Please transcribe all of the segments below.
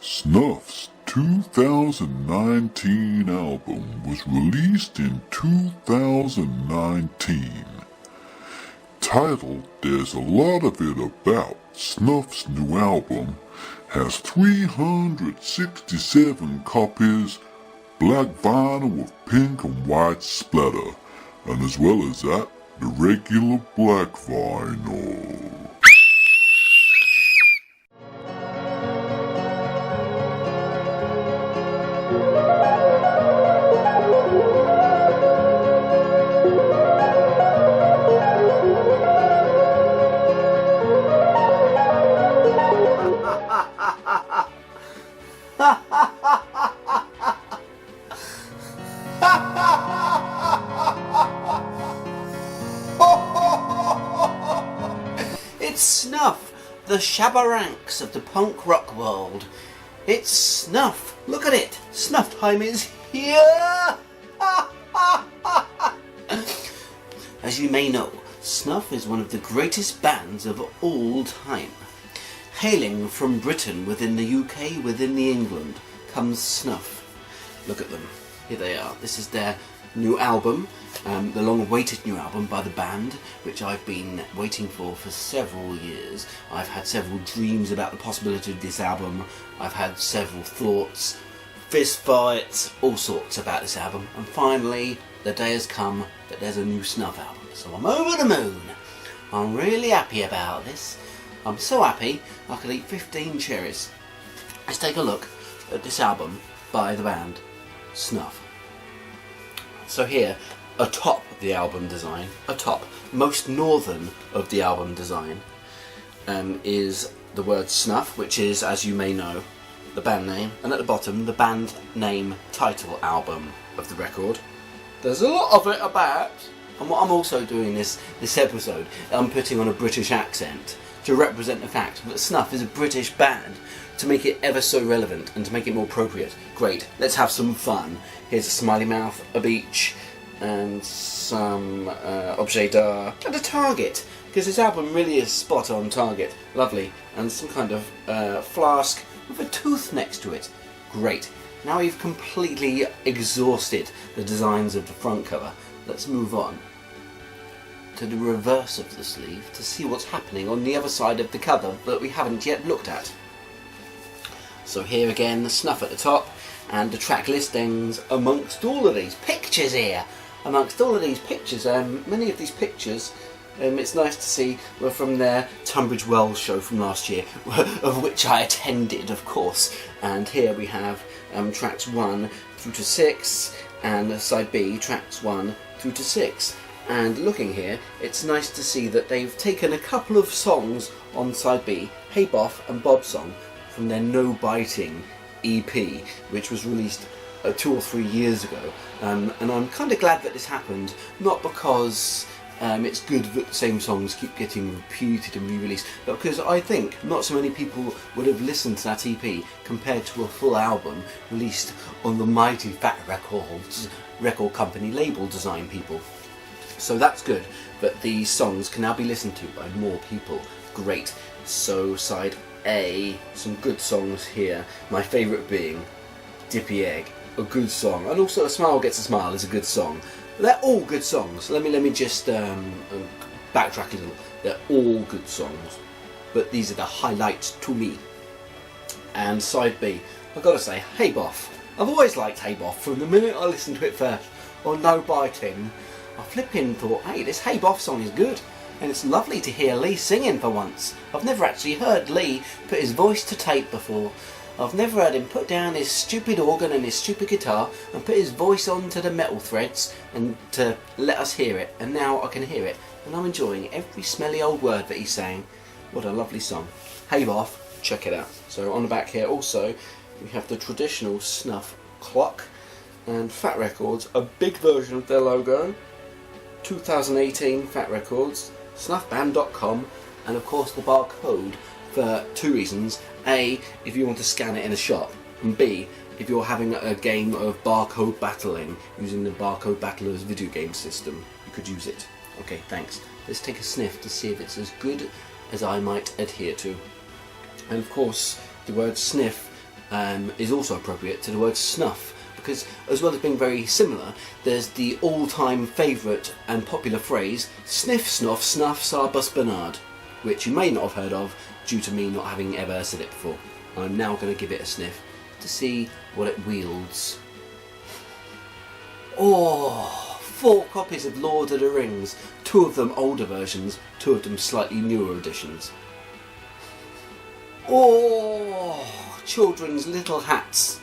Snuff's 2019 album was released in 2019. Titled There's a Lot of It About, Snuff's new album has 367 copies, black vinyl with pink and white splatter, and as well as that, the regular black vinyl. It's Snuff, the Shabaranks of the punk rock world. It's Snuff. Look at it. Snuff time is here. As you may know, Snuff is one of the greatest bands of all time. Hailing from Britain, within the UK, within the England, comes Snuff. Look at them. Here they are. This is their new album, the long-awaited new album by the band, which I've been waiting for several years. I've had several dreams about the possibility of this album. I've had several thoughts, fist fights, all sorts about this album. And finally, the day has come that there's a new Snuff album. So I'm over the moon. I'm really happy about this. I'm so happy I could eat 15 cherries. Let's take a look at this album by the band Snuff. So here, atop the album design, most northern of the album design, is the word Snuff, which is, as you may know, the band name, and at the bottom, the band name title album of the record. There's a lot of it about, and what I'm also doing this episode, I'm putting on a British accent to represent the fact that Snuff is a British band, to make it ever so relevant and to make it more appropriate. Great, let's have some fun. Here's a smiley mouth, a beach, and some objet d'art, and a target, because this album really is spot on target. Lovely. And some kind of flask with a tooth next to it. Great. Now we've completely exhausted the designs of the front cover. Let's move on to the reverse of the sleeve to see what's happening on the other side of the cover that we haven't yet looked at. So here again, the Snuff at the top, and the track listings amongst all of these pictures here. Amongst all of these pictures, many of these pictures, it's nice to see, were from their Tunbridge Wells show from last year, of which I attended, of course. And here we have tracks 1 through to 6, and side B, tracks 1 through to 6. And looking here, it's nice to see that they've taken a couple of songs on side B, Hey Boff and Bob's Song, from their No Biting EP, which was released 2 or 3 years ago. And I'm kind of glad that this happened, not because it's good that the same songs keep getting repeated and re-released, but because I think not so many people would have listened to that EP compared to a full album released on the mighty Fat Records record company label design people. So that's good that these songs can now be listened to by more people. Great. So side A, some good songs here. My favourite being Dippy Egg, a good song, and also A Smile Gets a Smile is a good song. They're all good songs. Let me just backtrack a little. They're all good songs, but these are the highlights to me. And side B, I've got to say, Hey Boff. I've always liked Hey Boff from the minute I listened to it first on No Biting. I flipping thought, hey, this Hey Boff song is good. And it's lovely to hear Lee singing for once. I've never actually heard Lee put his voice to tape before. I've never heard him put down his stupid organ and his stupid guitar and put his voice onto the metal threads and to let us hear it. And now I can hear it. And I'm enjoying every smelly old word that he's saying. What a lovely song. Hey Boff, check it out. So on the back here also, we have the traditional Snuff clock and Fat Records, a big version of their logo. 2018 Fat Records, snuffband.com, and of course the barcode for 2 reasons. A, if you want to scan it in a shop, and B, if you're having a game of barcode battling using the Barcode Battlers video game system, you could use it. Okay, thanks. Let's take a sniff to see if it's as good as I might adhere to. And of course, the word sniff is also appropriate to the word snuff, because as well as being very similar, there's the all-time favourite and popular phrase, sniff, snuff, snuff, Sarbus Bernard, which you may not have heard of due to me not having ever said it before. I'm now going to give it a sniff to see what it wields. Oh, 4 copies of Lord of the Rings, 2 of them older versions, 2 of them slightly newer editions. Oh, children's little hats.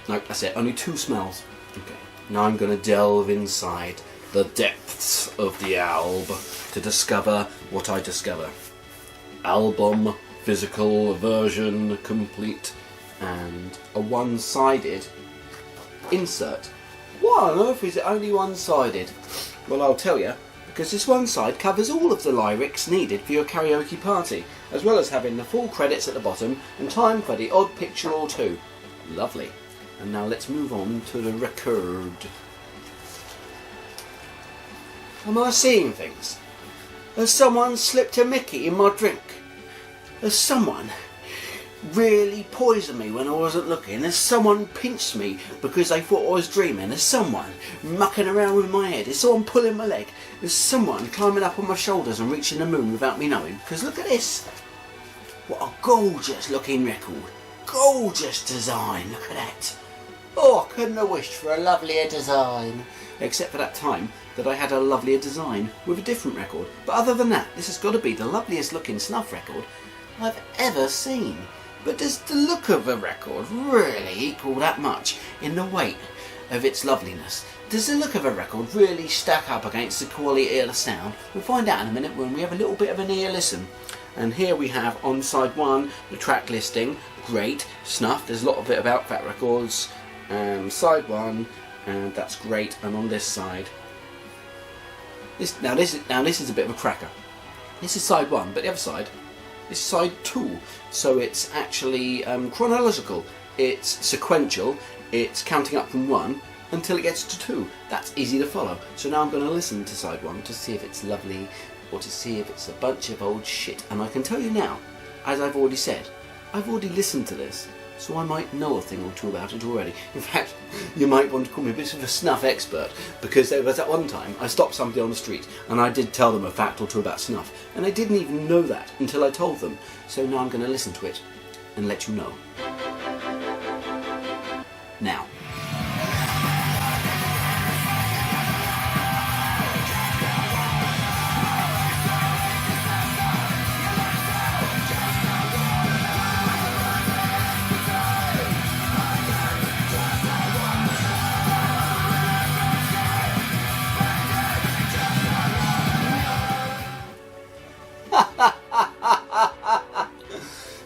No, that's it, only 2 smells. Okay, now I'm going to delve inside the depths of the alb to discover what I discover. Album, physical version, complete, and a one-sided insert. Why on earth is it only one-sided? Well, I'll tell you, because this one side covers all of the lyrics needed for your karaoke party, as well as having the full credits at the bottom and time for the odd picture or 2. Lovely. And now let's move on to the record. Am I seeing things? Has someone slipped a Mickey in my drink? Has someone really poisoned me when I wasn't looking? Has someone pinched me because they thought I was dreaming? Has someone mucking around with my head? Is someone pulling my leg? Is someone climbing up on my shoulders and reaching the moon without me knowing? Because look at this. What a gorgeous looking record. Gorgeous design, look at that. Oh, I couldn't have wished for a lovelier design. Except for that time that I had a lovelier design with a different record. But other than that, this has got to be the loveliest looking Snuff record I've ever seen. But does the look of a record really equal that much in the weight of its loveliness? Does the look of a record really stack up against the quality of the sound? We'll find out in a minute when we have a little bit of an ear listen. And here we have on side 1 the track listing. Great. Snuff, there's a lot of it about Fat Records. Side 1, and that's great. And on this side, this is a bit of a cracker. This is side 1, but the other side is side 2. So it's actually chronological. It's sequential. It's counting up from 1 until it gets to 2. That's easy to follow. So now I'm going to listen to side 1 to see if it's lovely or to see if it's a bunch of old shit. And I can tell you now, as I've already said, I've already listened to this, so I might know a thing or 2 about it already. In fact, you might want to call me a bit of a snuff expert, because there was that one time I stopped somebody on the street and I did tell them a fact or 2 about snuff, and they didn't even know that until I told them. So now I'm going to listen to it and let you know. Now.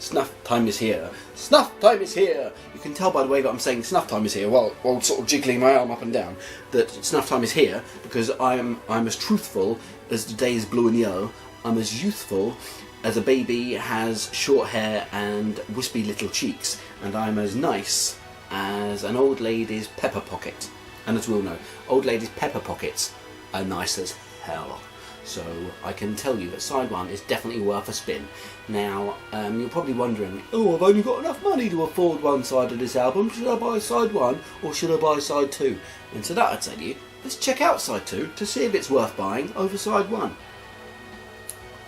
Snuff time is here. Snuff time is here! You can tell by the way that I'm saying snuff time is here, while sort of jiggling my arm up and down, that snuff time is here, because I'm as truthful as the day is blue and yellow. I'm as youthful as a baby has short hair and wispy little cheeks, and I'm as nice as an old lady's pepper pocket. And as we all know, old ladies' pepper pockets are nice as hell. So I can tell you that side 1 is definitely worth a spin. Now, you're probably wondering, oh, I've only got enough money to afford one side of this album. Should I buy side 1 or should I buy side 2? And to that I'd say to you, let's check out side 2 to see if it's worth buying over side 1.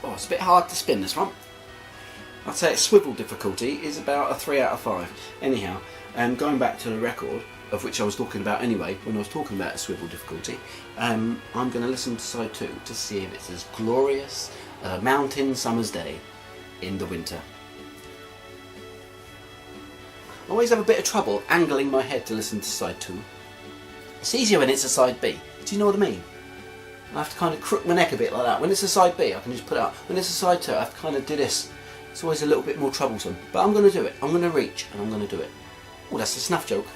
Oh, it's a bit hard to spin this one. I'd say its swivel difficulty is about a 3 out of 5. Anyhow, going back to the record, of which I was talking about anyway when I was talking about a swivel difficulty, I'm going to listen to side 2 to see if it's as glorious as a mountain summer's day in the winter. I always have a bit of trouble angling my head to listen to side 2. It's easier when it's a side B. Do you know what I mean? I have to kind of crook my neck a bit like that. When it's a side B, I can just put it up. When it's a side 2, I have to kind of do this. It's always a little bit more troublesome. But I'm going to do it. I'm going to reach and I'm going to do it. Oh, that's a snuff joke.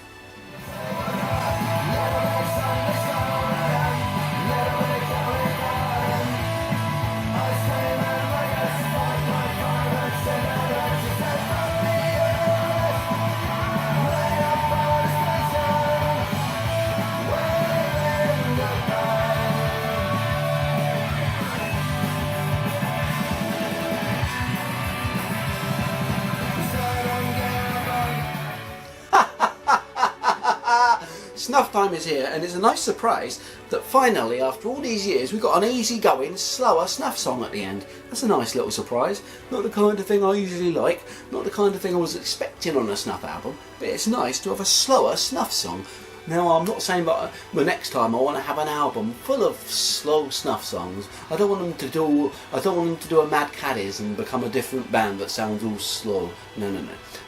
Snuff time is here, and it's a nice surprise that finally, after all these years, we've got an easy-going, slower Snuff song at the end. That's a nice little surprise. Not the kind of thing I usually like, not the kind of thing I was expecting on a Snuff album, but it's nice to have a slower Snuff song. Now, I'm not saying that the next time I want to have an album full of slow Snuff songs. I don't want them to do a Mad Caddies and become a different band that sounds all slow. No.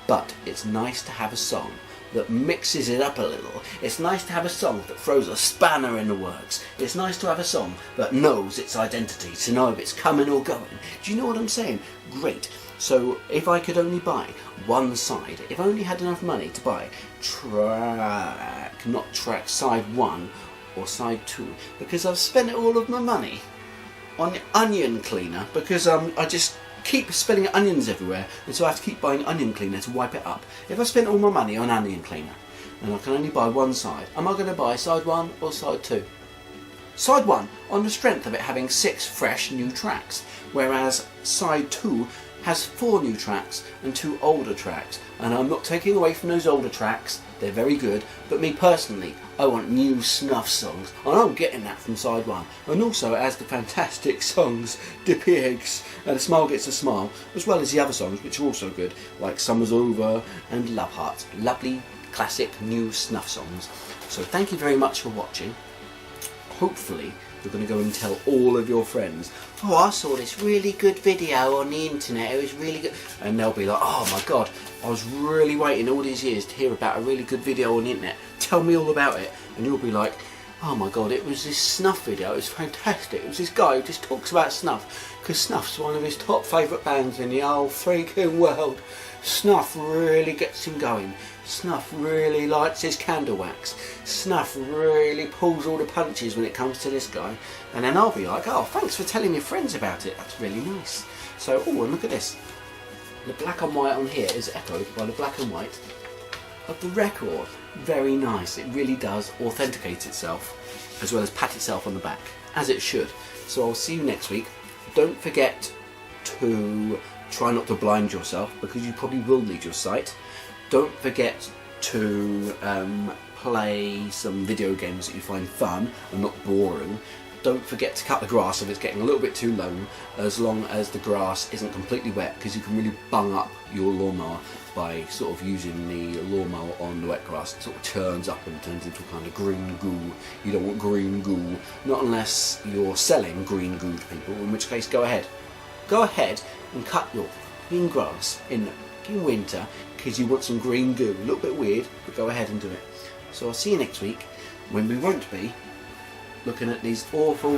But it's nice to have a song that mixes it up a little. It's nice to have a song that throws a spanner in the works. It's nice to have a song that knows its identity, to know if it's coming or going. Do you know what I'm saying? Great. So if I could only buy one side, if I only had enough money to buy side 1 or side 2, because I've spent all of my money on the onion cleaner, because I just keep spending onions everywhere, and so I have to keep buying onion cleaner to wipe it up. If I spent all my money on onion cleaner and I can only buy one side, am I going to buy side 1 or side 2? Side 1 on the strength of it having 6 fresh new tracks, whereas side 2 has 4 new tracks and 2 older tracks, and I'm not taking away from those older tracks, they're very good, but me personally, I want new Snuff songs, and I'm getting that from side 1. And also it has the fantastic songs Dippy Eggs and A Smile Gets a Smile, as well as the other songs which are also good, like Summer's Over and Love Hearts. Lovely, classic, new Snuff songs. So thank you very much for watching. Hopefully you're going to go and tell all of your friends, oh, I saw this really good video on the internet, it was really good, and they'll be like, oh my god, I was really waiting all these years to hear about a really good video on the internet, tell me all about it. And you'll be like, oh my god, it was this Snuff video, it was fantastic, it was this guy who just talks about Snuff, because Snuff's one of his top favourite bands in the whole freaking world. Snuff really gets him going. Snuff really lights his candle wax. Snuff really pulls all the punches when it comes to this guy. And then I'll be like, oh, thanks for telling your friends about it, that's really nice. So, oh, and look at this. The black and white on here is echoed by the black and white of the record. Very nice, it really does authenticate itself, as well as pat itself on the back, as it should. So I'll see you next week. Don't forget to try not to blind yourself, because you probably will need your sight. Don't forget to play some video games that you find fun and not boring. Don't forget to cut the grass if it's getting a little bit too long as the grass isn't completely wet, because you can really bung up your lawnmower by sort of using the lawnmower on the wet grass. It sort of churns up and turns into a kind of green goo. You don't want green goo, not unless you're selling green goo to people, in which case go ahead. Go ahead and cut your green grass in winter, because you want some green goo. A little bit weird, but go ahead and do it. So I'll see you next week, when we won't be looking at these awful...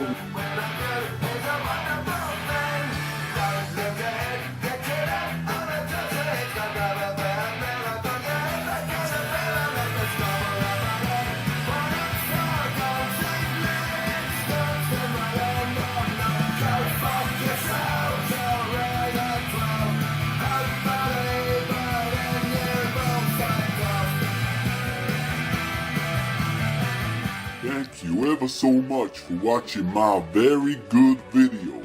Thank you ever so much for watching my very good video.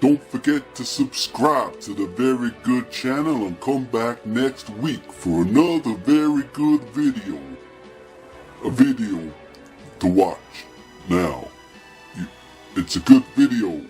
Don't forget to subscribe to the Very Good channel and come back next week for another very good video. A video to watch. Now, it's a good video.